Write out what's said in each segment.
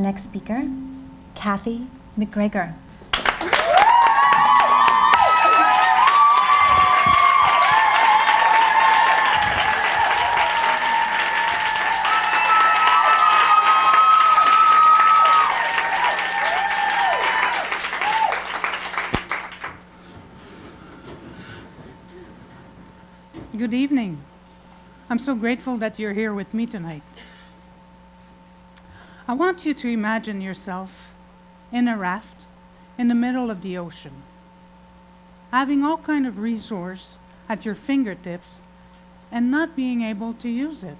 next speaker, Kathy McGregor. Good evening. I'm so grateful that you're here with me tonight. I want you to imagine yourself in a raft in the middle of the ocean, having all kind of resource at your fingertips and not being able to use it.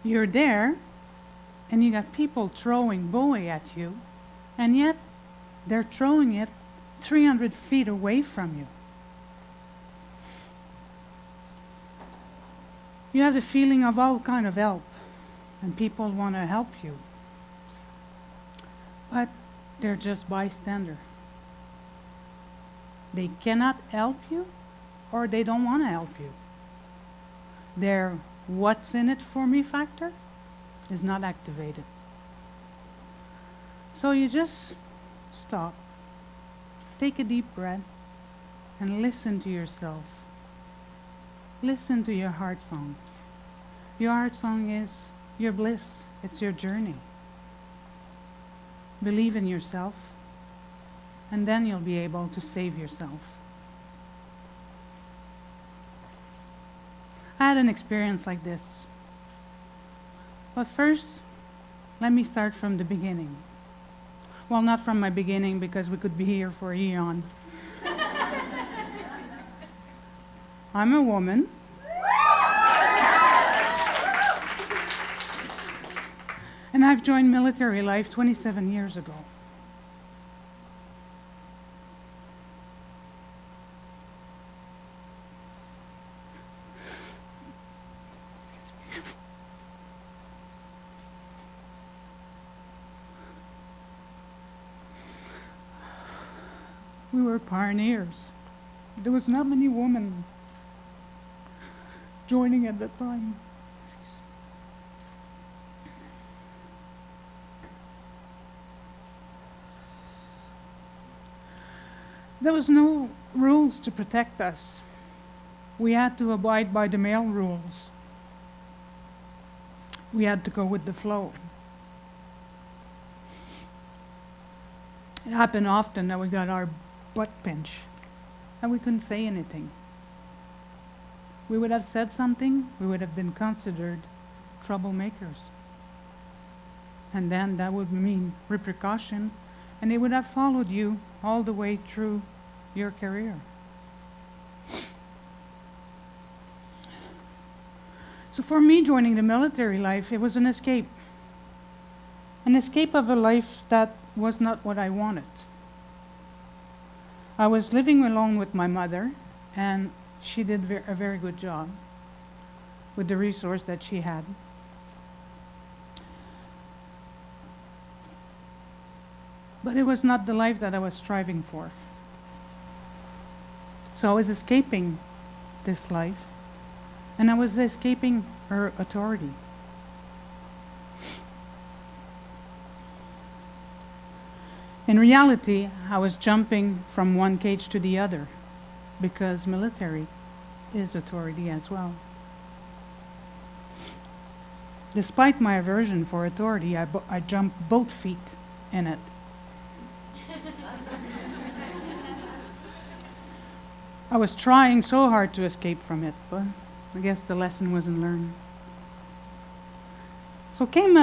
You're there and you got people throwing buoy at you, and yet they're throwing it 300 feet away from you. You have the feeling of all kind of help, and people want to help you. But they're just bystander. They cannot help you, or they don't want to help you. Their what's in it for me factor is not activated. So you just stop, take a deep breath, and listen to yourself. Listen to your heart song. Your heart song is your bliss. It's your journey. Believe in yourself, and then you'll be able to save yourself. I had an experience like this. But first, let me start from the beginning. Well, not from my beginning, because we could be here for an eon. I'm a woman. And I've joined military life 27 years ago. We were pioneers. There was not many women joining at that time. There was no rules to protect us. We had to abide by the male rules. We had to go with the flow. It happened often that we got our butt pinched and we couldn't say anything. We would have said something, we would have been considered troublemakers. And then that would mean repercussion, and they would have followed you all the way through your career. So for me, joining the military life, it was an escape. An escape of a life that was not what I wanted. I was living alone with my mother, and she did a very good job with the resource that she had. But it was not the life that I was striving for. So I was escaping this life, and I was escaping her authority. In reality, I was jumping from one cage to the other, because military is authority as well. Despite my aversion for authority, I jumped both feet in it. I was trying so hard to escape from it, but I guess the lesson wasn't learned. So came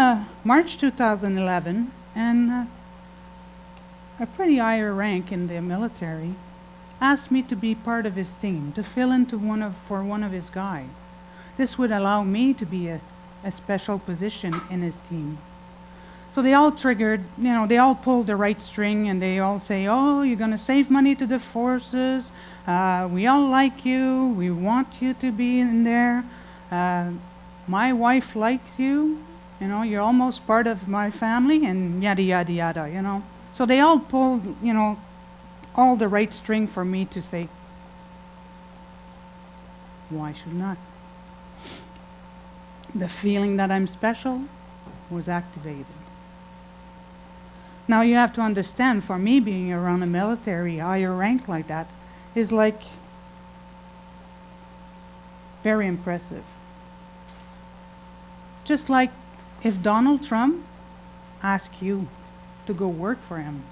March 2011, and a pretty higher rank in the military asked me to be part of his team, to fill in for one of his guys. This would allow me to be a special position in his team. So they all triggered, they all pulled the right string, and they all say, oh, you're going to save money to the forces. We all like you. We want you to be in there. My wife likes you. You're almost part of my family, and yada, yada, yada, So they all pulled, all the right string for me to say, why should not? The feeling that I'm special, was activated. Now you have to understand, for me, being around a military higher rank like that is like very impressive. Just like if Donald Trump asked you to go work for him,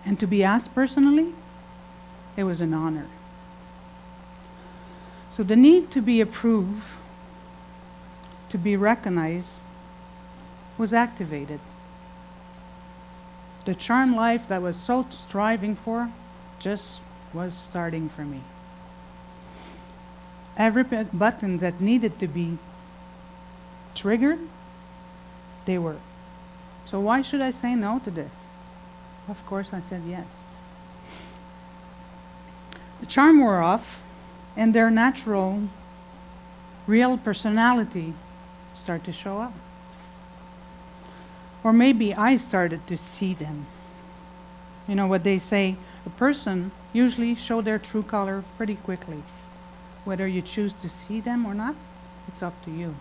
and to be asked personally, it was an honor. So the need to be approved, to be recognized, was activated. The charmed life that was so striving for just was starting for me. Every button that needed to be triggered, they were. So why should I say no to this? Of course I said yes. The charm wore off, and their natural, real personality started to show up. Or maybe I started to see them. You know what they say, a person usually shows their true color pretty quickly. Whether you choose to see them or not, it's up to you.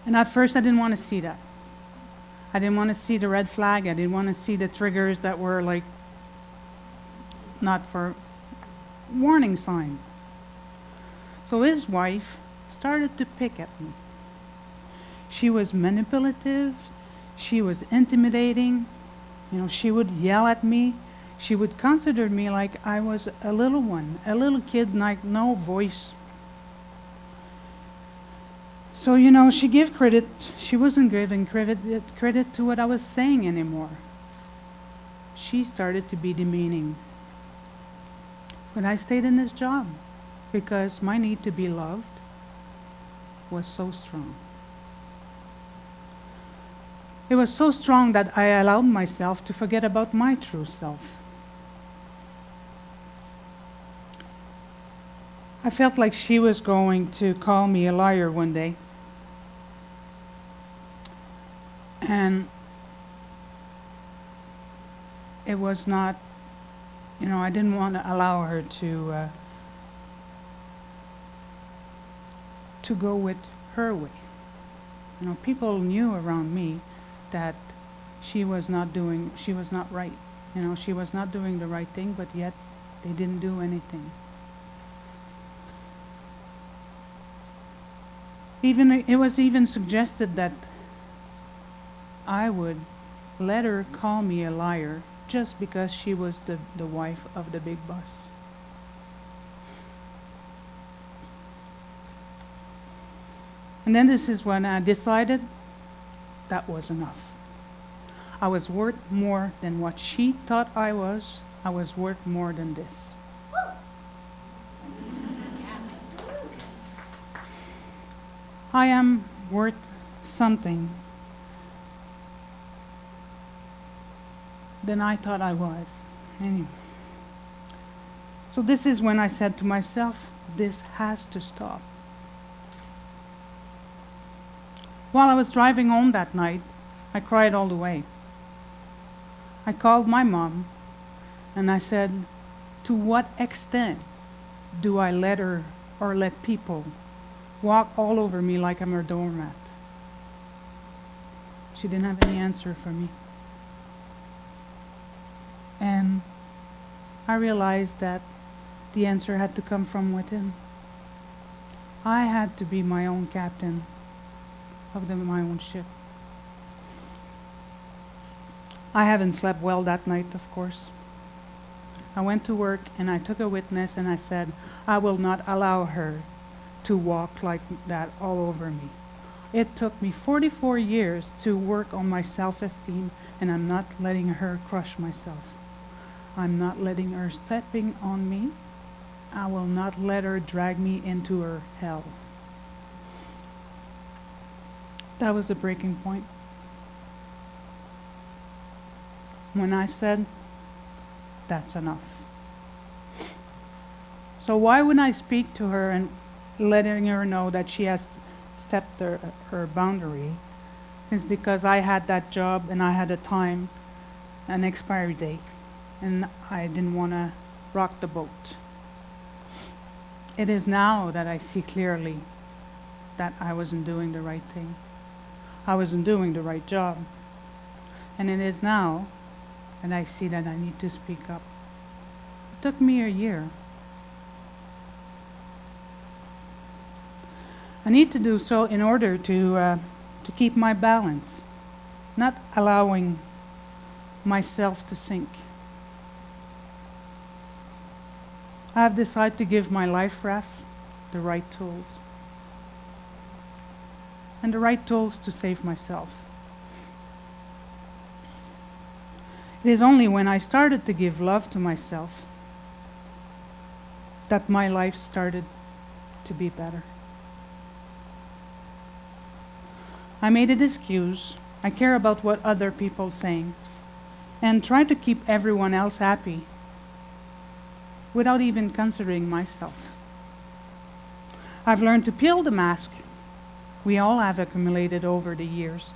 And at first I didn't want to see that. I didn't want to see the red flag. I didn't want to see the triggers that were like not for warning sign. So his wife started to pick at me. She was manipulative. She was intimidating. You know, she would yell at me. She would consider me like I was a little one, a little kid, like no voice. So, you know, she gave credit. She wasn't giving credit to what I was saying anymore. She started to be demeaning. But I stayed in this job because my need to be loved was so strong. It was so strong that I allowed myself to forget about my true self. I felt like she was going to call me a liar one day. And it was not, you know, I didn't want to allow her to go with her way. You know, people knew around me that she was not right. You know, she was not doing the right thing, but yet they didn't do anything. It was even suggested that I would let her call me a liar just because she was the wife of the big boss. And then this is when I decided that was enough. I was worth more than what she thought I was. I was worth more than this. I am worth something than I thought I was. Anyway. So this is when I said to myself, this has to stop. While I was driving home that night, I cried all the way. I called my mom and I said, to what extent do I let her or let people walk all over me like I'm a doormat? She didn't have any answer for me. And I realized that the answer had to come from within. I had to be my own captain of my own ship. I haven't slept well that night, of course. I went to work and I took a witness and I said, I will not allow her to walk like that all over me. It took me 44 years to work on my self-esteem, and I'm not letting her crush myself. I'm not letting her stepping on me. I will not let her drag me into her hell. That was the breaking point. When I said, that's enough. So why wouldn't I speak to her and letting her know that she has stepped her boundary? It's because I had that job and I had a time, an expiry date, and I didn't want to rock the boat. it is now that I see clearly that I wasn't doing the right thing. I wasn't doing the right job. And it is now that I see that I need to speak up. It took me a year. I need to do so in order to keep my balance, not allowing myself to sink. I have decided to give my life raft the right tools, and the right tools to save myself. It is only when I started to give love to myself that my life started to be better. I made an excuse. I care about what other people saying, and try to keep everyone else happy without even considering myself. I've learned to peel the mask we all have accumulated over the years,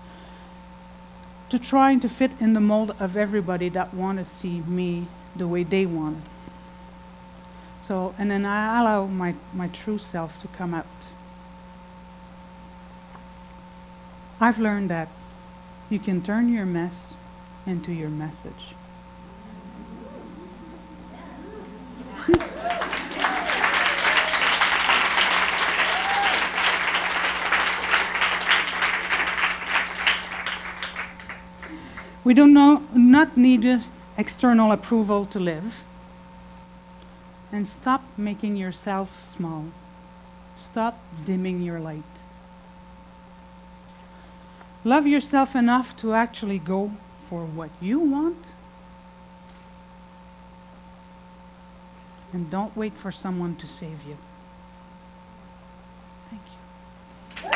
to trying to fit in the mold of everybody that want to see me the way they want it. So, and then I allow my true self to come out. I've learned that you can turn your mess into your message. We do not need external approval to live. And stop making yourself small. Stop dimming your light. Love yourself enough to actually go for what you want. And don't wait for someone to save you. Thank you.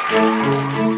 Thank you.